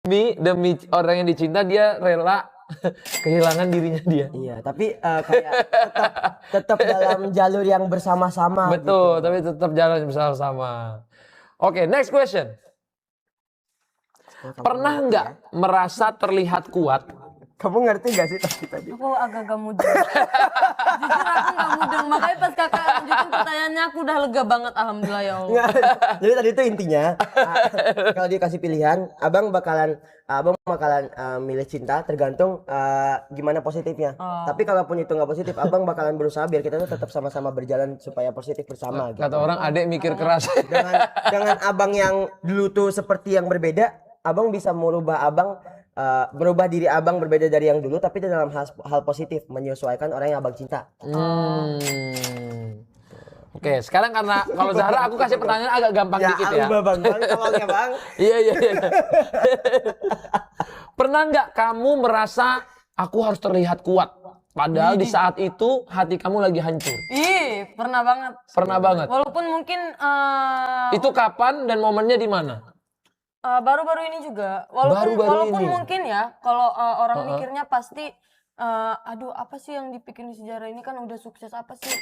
demi orang yang dicinta dia rela kehilangan dirinya dia. Iya, tapi kayak tetap dalam jalur yang bersama-sama. Betul, gitu. tapi tetap jalan bersama-sama. Oke, next question. Pernah nggak merasa terlihat kuat? Kamu ngerti gak sih tadi? Aku agak-agak mudeng. Jujur aku gak mudeng. Makanya pas kakak lanjutin pertanyaannya aku udah lega banget. Alhamdulillah ya Allah. Nggak, jadi tadi itu intinya kalau dikasih pilihan, abang bakalan milih cinta tergantung gimana positifnya. Tapi kalaupun itu nggak positif, abang bakalan berusaha biar kita tuh tetap sama-sama berjalan supaya positif bersama. Kata Gitu. orang adek mikir keras. Dengan abang yang dulu tuh seperti yang berbeda, abang bisa berubah diri abang berbeda dari yang dulu, tapi dalam hal positif, menyesuaikan orang yang abang cinta. Oke, sekarang karena kalau Zahra aku kasih pertanyaan agak gampang dikit ya. Bang, tolong ya bang. Iya. Pernah nggak kamu merasa aku harus terlihat kuat? Padahal di saat itu hati kamu lagi hancur. Ih, pernah banget. Pernah banget. Walaupun mungkin Itu kapan dan momennya di mana? baru-baru ini juga. Walaupun ini. mungkin ya kalau orang mikirnya pasti aduh apa sih yang dibikin di sejarah ini kan udah sukses apa sih?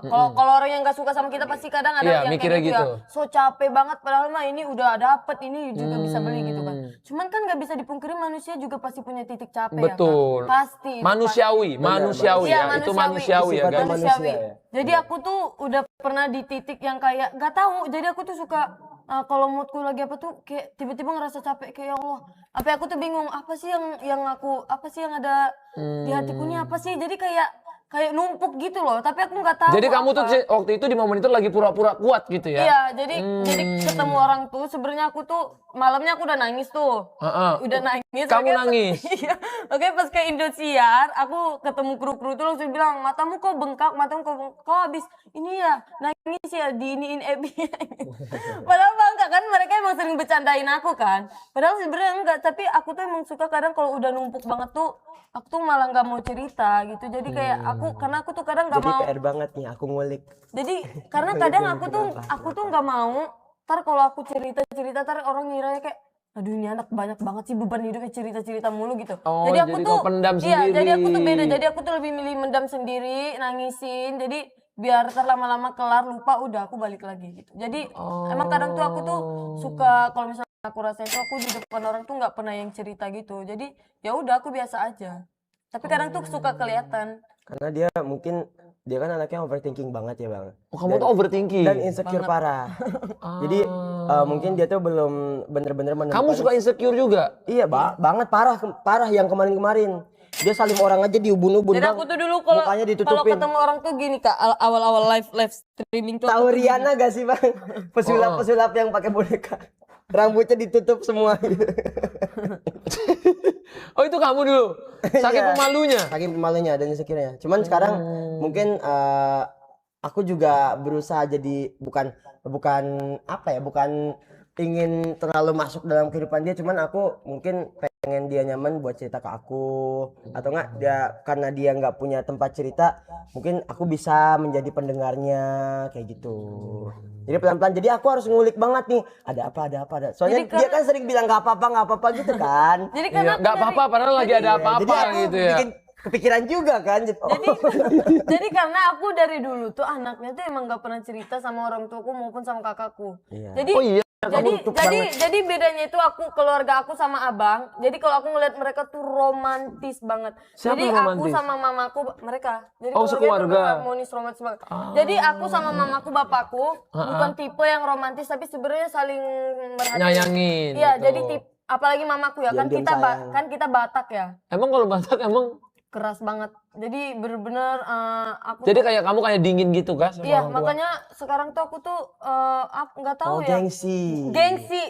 Kalau orang yang nggak suka sama kita pasti kadang ada Iya, yang mikirnya kayak gitu gitu. ya. So capek banget padahal mah ini udah dapet, ini juga bisa beli gitu kan. Cuman kan nggak bisa dipungkiri manusia juga pasti punya titik capek Betul. ya kan. Pasti. itu Manusiawi Iya, ya. Itu manusiawi ya, Sifatnya guys. manusiawi. manusia, ya. Jadi aku tuh udah pernah di titik yang kayak nggak tahu. Jadi aku tuh suka kalau moodku lagi apa tuh kayak tiba-tiba ngerasa capek kayak ya Allah. Apa aku tuh bingung apa sih yang ada di hatiku ini apa sih? Jadi kayak numpuk gitu loh. Tapi aku nggak tahu. Jadi kamu apa. tuh waktu itu di momen itu lagi pura-pura kuat gitu ya? Iya, jadi ketemu orang tuh sebenarnya aku tuh malamnya aku udah nangis tuh. Udah nangis. Kamu Makanya nangis? Iya. Makanya pas ke Indosiar, aku ketemu kru-kru tuh langsung bilang, "Matamu kok bengkak, kok habis ini ya nangis ya diiniin Ebi." Padahal bangga kan mereka emang sering bercandain aku kan. Padahal sebenarnya enggak, tapi aku tuh emang suka kadang kalau udah numpuk banget tuh aku tuh malah nggak mau cerita gitu. Jadi kayak karena aku tuh kadang nggak Jadi mau. PR banget nih, aku ngulik. Jadi karena kadang aku tuh nggak mau ntar kalau aku cerita ntar orang ngiranya kayak aduh ini anak banyak banget sih beban hidupnya cerita mulu gitu. Oh, jadi aku jadi tuh kau pendam iya, sendiri. jadi aku tuh beda. Jadi aku tuh lebih milih mendam sendiri, nangisin. Jadi biar lama-lama kelar lupa udah aku balik lagi gitu. Jadi emang kadang tuh aku tuh suka kalau misalnya aku rasain tuh aku di depan orang tuh nggak pernah yang cerita gitu. Jadi ya udah aku biasa aja. Tapi kadang tuh suka kelihatan. Karena dia kan anaknya overthinking banget ya bang. Oh, kamu tuh overthinking? Dan insecure parah. Jadi mungkin dia tuh belum bener-bener menemukan. Kamu suka insecure juga? Iya banget parah yang kemarin. Dia salim orang aja diubun-ubun. Jadi aku tuh dulu kalau ketemu orang tuh gini Kak, awal-awal live streaming tuh. Tahu Riana gak sih bang? Pesulap yang pakai boneka. Rambutnya ditutup semua. Oh itu kamu dulu? Saking Iya. pemalunya? Saking pemalunya dan insecure-nya. Cuman sekarang mungkin aku juga berusaha jadi bukan ingin terlalu masuk dalam kehidupan dia, cuman aku mungkin pengen dia nyaman buat cerita ke aku, atau enggak karena dia nggak punya tempat cerita, mungkin aku bisa menjadi pendengarnya kayak gitu. Jadi pelan-pelan, jadi aku harus ngulik banget nih, ada apa. Soalnya dia kan sering bilang nggak apa-apa gitu kan. Jadi karena Nggak apa-apa padahal lagi ada apa-apa Jadi aku gitu ya. bikin kepikiran juga kan. Jadi karena aku dari dulu tuh anaknya tuh emang nggak pernah cerita sama orang tuaku maupun sama kakakku. Iya. Jadi Oh iya. jadi bedanya itu keluarga aku sama abang. Jadi kalau aku ngeliat mereka tuh romantis banget. Siapa jadi yang romantis? aku sama mamaku mereka. Jadi Oh, sekeluarga. harmonis romantis banget. Jadi aku sama mamaku bapakku bukan tipe yang romantis tapi sebenarnya saling merhatiin. Nyayangin. Iya, gitu. jadi apalagi mamaku ya kan Diam-diam sayang. kita Batak ya. Emang kalau Batak emang? Keras banget. Jadi bener-bener aku Jadi kayak kamu kayak dingin gitu kan? iya, makanya sekarang tuh aku tuh nggak tahu ya. Gengsi.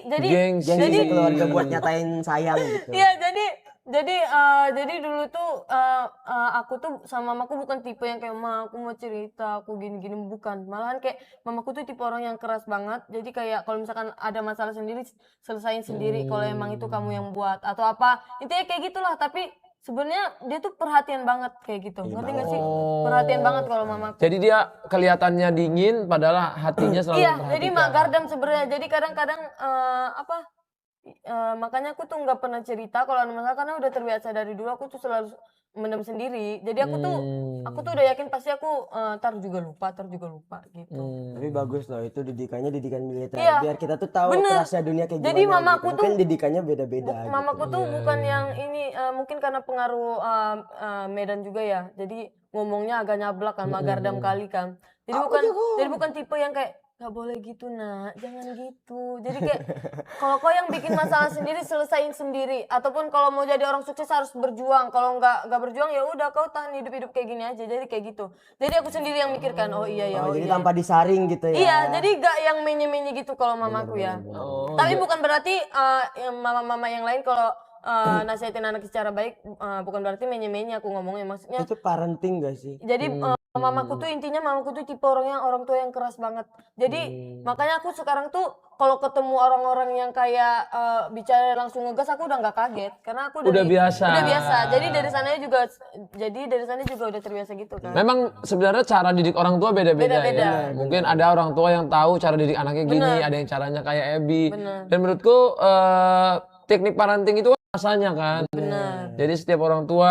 Jadi Gengsi keluarga buat nyatain sayang gitu. iya, jadi dulu tuh aku tuh sama mamaku bukan tipe yang kayak aku mau cerita, aku gini-gini bukan. Malahan kayak mamaku tuh tipe orang yang keras banget. Jadi kayak kalau misalkan ada masalah sendiri selesain sendiri kalau emang itu kamu yang buat atau apa. Intinya kayak gitulah, tapi sebenarnya dia tuh perhatian banget kayak gitu. Ngerti gak sih? Perhatian banget kalau mamaku. Jadi dia kelihatannya dingin padahal hatinya selalu Iya, memperhatikan. jadi Mak Gardam sebenarnya. Jadi kadang-kadang makanya aku tuh nggak pernah cerita kalau ada masalah karena udah terbiasa dari dulu aku tuh selalu mendem sendiri. Jadi aku tuh udah yakin pasti aku tar juga lupa gitu. Tapi bagus loh, itu didikan militer. Iya, Biar kita tuh tahu bener. kerasnya dunia kayak Jadi gimana. mamaku gitu. Mungkin didikannya beda-beda. Mamaku tuh bukan yang ini mungkin karena pengaruh Medan juga ya. Jadi ngomongnya agak nyablak kan, magardam kali kan. Jadi bukan tipe yang kayak nggak boleh gitu nak, jangan gitu. Jadi kayak kalau kau yang bikin masalah sendiri selesain sendiri. Ataupun kalau mau jadi orang sukses harus berjuang. Kalau nggak berjuang ya udah kau tahan hidup kayak gini aja. Jadi kayak gitu. Jadi aku sendiri yang mikirkan. Oh iya ya. Jadi tanpa disaring gitu ya. Iya, jadi gak yang menye-menye gitu kalau mamaku ya. Tapi bukan berarti mama-mama yang lain kalau nasihatin anak secara baik bukan berarti menye-menye aku ngomongnya, maksudnya. Itu parenting gak sih? Jadi mamaku tuh tipe orang tua yang keras banget. Jadi makanya aku sekarang tuh kalau ketemu orang-orang yang kayak bicara langsung ngegas aku udah nggak kaget karena aku Udah biasa. Udah biasa. Jadi dari sana juga udah terbiasa gitu kan. Memang sebenarnya cara didik orang tua beda-beda Beda-beda. ya. Mungkin ada orang tua yang tahu cara didik anaknya gini, Bener. ada yang caranya kayak Ebi. Bener. Dan menurutku teknik parenting itu rasanya kan. Bener. Jadi setiap orang tua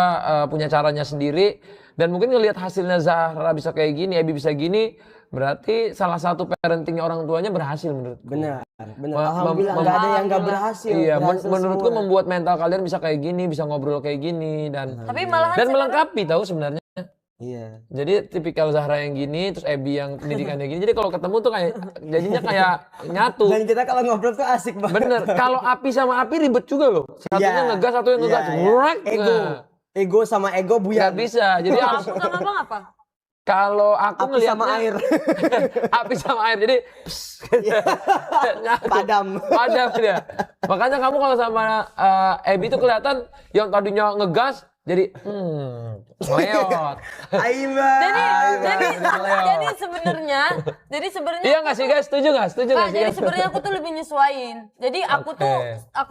punya caranya sendiri dan mungkin ngelihat hasilnya Zahra bisa kayak gini, Ebi bisa gini, berarti salah satu parenting orang tuanya berhasil menurutku. Benar. Ma- Alhamdulillah mem- nggak ada yang nggak berhasil. Iya, Berhasil menurutku semua. membuat mental kalian bisa kayak gini, bisa ngobrol kayak gini dan Tapi malahan dan sekarang- melengkapi tahu sebenarnya. Iya. Jadi tipikal Zahra yang gini, terus Ebi yang pendidikannya gini. Jadi kalau ketemu tuh kayak jadinya kayak nyatu. Dan kita kalau ngobrol tuh asik banget. Bener. Kalau Api sama Api ribet juga loh. Satunya Iya. ngegas, satu yang ngegas. Iya, iya. Wrak. Ego. Nah, Ego sama ego nggak buyar. bisa. Jadi harus Aku sama abang apa? kalau aku Api sama ngelihatnya air. Api sama air. Jadi nyatu. Padam. Padam dia. Makanya kamu kalau sama Ebi tuh kelihatan yang tadinya ngegas jadi ngeleot. Aiba. Jadi sebenarnya Iya nggak sih guys? Setuju nggak? Setuju nggak Kak, sih jadi guys? sebenarnya aku tuh lebih nyesuain. Jadi aku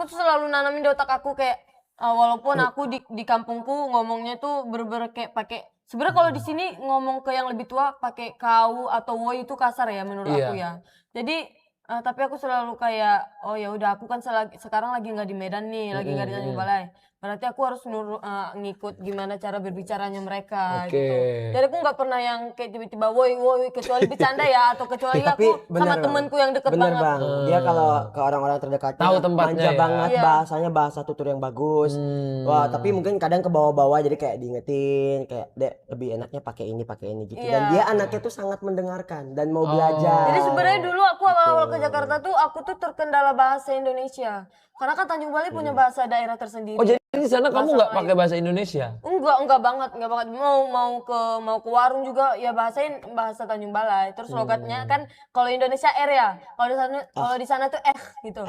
tuh selalu nanamin di otak aku kayak walaupun aku di kampungku ngomongnya tuh bener-bener kayak pakai sebenarnya kalau di sini ngomong ke yang lebih tua pakai kau atau woi itu kasar ya menurut Iya. aku ya. Jadi tapi aku selalu kayak oh ya udah aku kan sekarang lagi nggak di Medan nih, lagi nggak di Tanjung Balai. Berarti aku harus ngikut gimana cara berbicaranya mereka Oke. gitu. Jadi aku nggak pernah yang kayak tiba-tiba woi kecuali bercanda ya atau kecuali Tapi aku bener, sama Bang. temanku yang deket Bener banget. bang, dia kalau ke orang-orang terdekatnya Tahu tempatnya manja ya. banget, Iya. bahasanya bahasa tutur yang bagus. Wah, tapi mungkin kadang ke bawah-bawah jadi kayak diingetin, kayak Dek lebih enaknya pakai ini gitu. Dan Iya. dia anaknya tuh sangat mendengarkan dan mau belajar. Jadi sebenarnya dulu aku awal-awal ke Jakarta tuh aku tuh terkendala bahasa Indonesia. Karena kan Tanjung Balai punya bahasa daerah tersendiri. Oh jadi di sana kamu nggak Bahasa pakai bahasa Indonesia? Enggak banget. Mau ke warung juga ya bahasain bahasa Tanjung Balai. Terus logatnya kan kalau Indonesia R ya. Kalau di sana tuh gitu.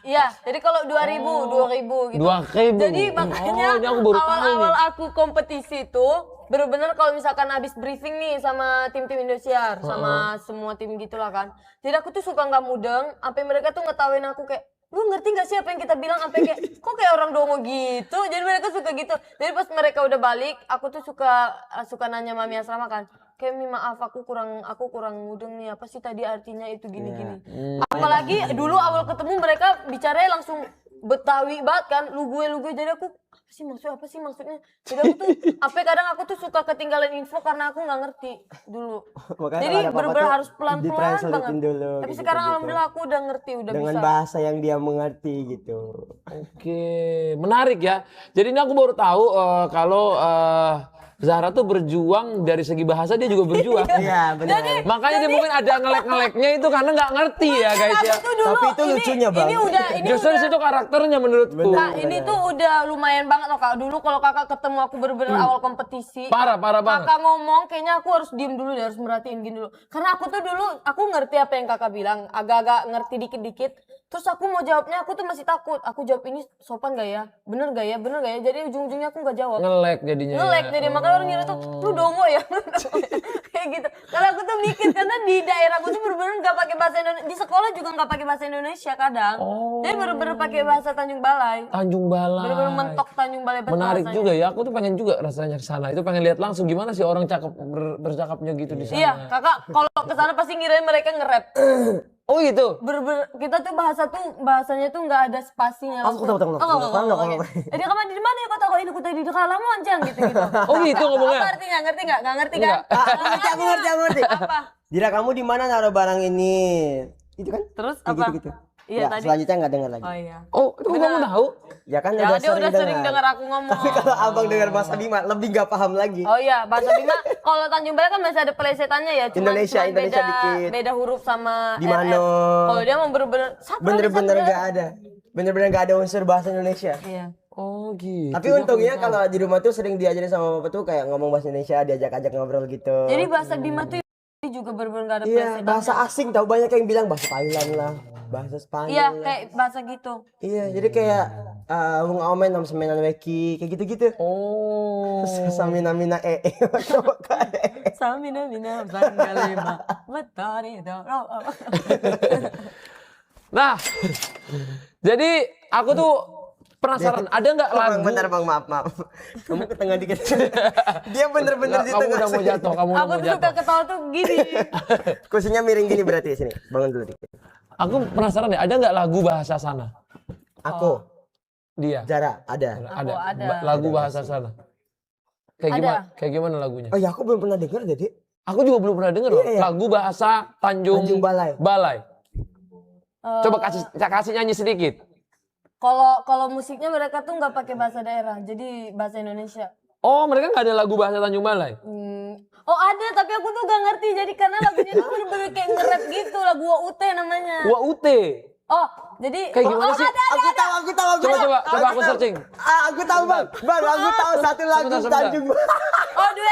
Iya, jadi kalau 2000 gitu. 2.000. Jadi makanya Oh, ini aku baru tahu awal-awal nih. aku kompetisi tuh bener-bener kalau misalkan habis briefing nih sama tim-tim Indosiar sama semua tim gitulah kan. Jadi aku tuh suka nggak mudeng, sampai mereka tuh ngetawain aku kayak lu ngerti gak sih apa yang kita bilang sampai kayak kok kayak orang dongo gitu. Jadi mereka suka gitu. Jadi pas mereka udah balik, aku tuh suka nanya Mami Asrama kan. Kayak Mi maaf aku kurang mudeng nih, apa sih tadi artinya itu gini-gini. Apalagi dulu awal ketemu mereka bicaranya langsung Betawi banget kan, lu gue jadi aku apa sih maksudnya. Jadi aku tuh kadang aku tuh suka ketinggalan info karena aku nggak ngerti dulu. Makanya Jadi kalau ada apa-apa bener-bener tuh harus pelan-pelan ditranslatein banget. dulu, Tapi gitu, sekarang gitu. alhamdulillah aku udah ngerti, udah dengan bisa. bahasa yang dia mengerti gitu. Oke, menarik ya. Jadi ini aku baru tahu kalau Zahra tuh berjuang dari segi bahasa, dia juga berjuang. Iya benar. Makanya dia mungkin ada ngelek-ngeleknya itu karena nggak ngerti ya guys ya. Aku dulu, Tapi itu lucunya, Bang. Ini Justru di situ karakternya menurutku. Kak, ini tuh udah lumayan banget loh Kak. Dulu kalau Kakak ketemu aku bener-bener awal kompetisi. Parah banget. Kakak ngomong kayaknya aku harus diem dulu deh, harus merhatiin gini dulu. Karena aku tuh dulu aku ngerti apa yang Kakak bilang, agak-agak ngerti dikit-dikit. Terus aku mau jawabnya aku tuh masih takut. Aku jawab ini sopan gak ya? Bener gak ya? Jadi ujung-ujungnya aku gak jawab. Ngelek jadinya. Ngelek jadi makanya orang ngira tuh lu dongo ya. Kayak gitu. Kalau aku tuh mikir karena di daerah aku tuh bener-bener gak pakai bahasa Indonesia. Di sekolah juga gak pakai bahasa Indonesia kadang. Jadi bener-bener pakai bahasa Tanjung Balai. Tanjung Balai. Bener-bener mentok Tanjung Balai bahasa Menarik bahasanya. juga ya. Aku tuh pengen juga rasanya ke sana. Itu pengen lihat langsung gimana sih orang cakep bercakapnya gitu di sana. Iya, kakak kalau ke sana pasti ngirain mereka nge-rap. Oh gitu. Kita tuh bahasanya tuh nggak ada spasinya. Aku tahu. Jadi kamu di mana ya kata kau ini kutai di dekat lamu anjang gitu. Oh gitu ngomongnya. Apa artinya? Ngerti nggak? Nggak ngerti kan? Aku ngerti. Apa? Dira, kamu di mana naruh barang ini? Itu kan? Terus Kayak apa? Gitu. Iya Ya, tadi. selanjutnya nggak dengar lagi. Oh iya. Oh, itu kamu tahu? Ya kan Ya udah dia udah sering dengar. dengar aku ngomong. Tapi kalau abang dengar bahasa Bima lebih nggak paham lagi. Oh iya, bahasa Bima. Kalau Tanjung Balai kan masih ada pelesetannya ya. Indonesia beda, dikit. beda huruf sama Di mana? RR. Kalau dia mau bener-bener Bener-bener nggak ada. Bener-bener nggak ada unsur bahasa Indonesia. Iya. Oh gitu. Tapi untungnya kalau di rumah tuh sering diajarin sama bapak tuh kayak ngomong bahasa Indonesia, diajak-ajak ngobrol gitu. Jadi bahasa Bima tuh juga bener-bener gak ada Iya, pelesetannya. bahasa asing tahu banyak yang bilang bahasa Thailand lah, bahasa Spanyol. Iya, lah. kayak bahasa gitu. Iya, jadi kayak hung aumen nam semenan weki kayak gitu-gitu. Oh. Samina mina Samina mina banggalema. Betari doro. Nah, jadi aku tuh penasaran, ada nggak lagu? Bang, bentar bang, maaf. Kamu ke tengah dikit. Dia bener-bener di Kamu tengah. udah mau jatuh, kamu udah Aku mau tuh suka jatuh. ketawa tuh gini. Kursinya miring gini berarti sini. Bangun dulu dikit. Aku penasaran deh, ada nggak lagu bahasa sana? Aku, Dia. Zara, ada. ada. Lagu bahasa sana. Kayak gimana lagunya? Oh ya, aku belum pernah dengar jadi. Aku juga belum pernah denger loh. Iya. Lagu bahasa Tanjung Balai. Coba kasih nyanyi sedikit. Kalau musiknya mereka tuh nggak pakai bahasa daerah, jadi bahasa Indonesia. Oh, mereka nggak ada lagu bahasa Tanjung Balai? Oh ada, tapi aku tuh gak ngerti. Jadi karena lagunya tuh bener-bener kayak nge-rap gitu, lagu WUT namanya. WUT. Oh, jadi Kayak gimana sih? Aku tahu. Coba aku searching. Aku tahu bang. Bang, aku tahu satu lagu Sebentar. Tanjung. Oh duet.